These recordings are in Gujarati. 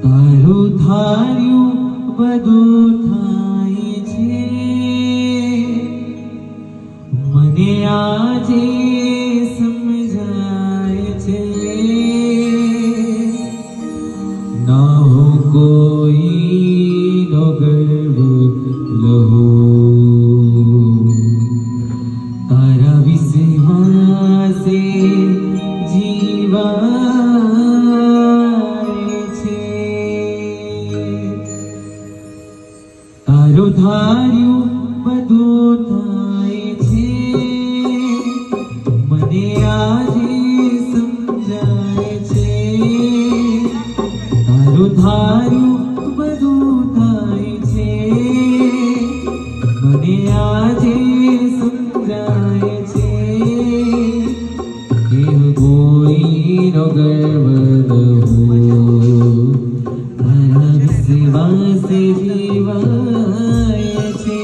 તારું ધાર્યું બધું થાય છે, મને આજે સમજાય છે, ના હો કોઈનો ગર્વ લહું, તારા વિશ્વાસે જીવાય છે, તારું ધાર્યું બધું થાય છે, મને આજે સમજાય છે, તારું ધાર્યું બધું થાય છે, મને આજે સમજાય છે, કે કોઈનો ગર્વ લહું, તારા વિશ્વાસે જીવાય છે.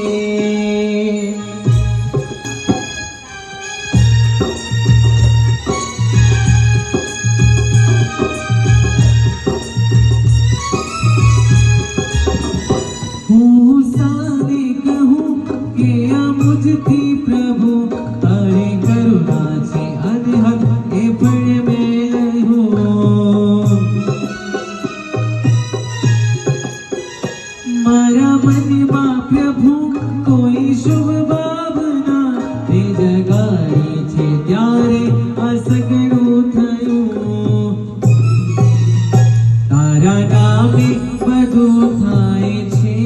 હું સાને કહું કે આ મુझથી પ્રભુ તારી કરુણા છે અનહદ એ પણ મેં લહું, મારા મનમાં પ્રભુ કોઈ શુભ ભાવના તે જગાડી છે, ત્યારે આ સગળું થયું, તારા નામે બધું થાય છે,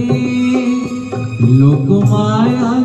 લોકો માયા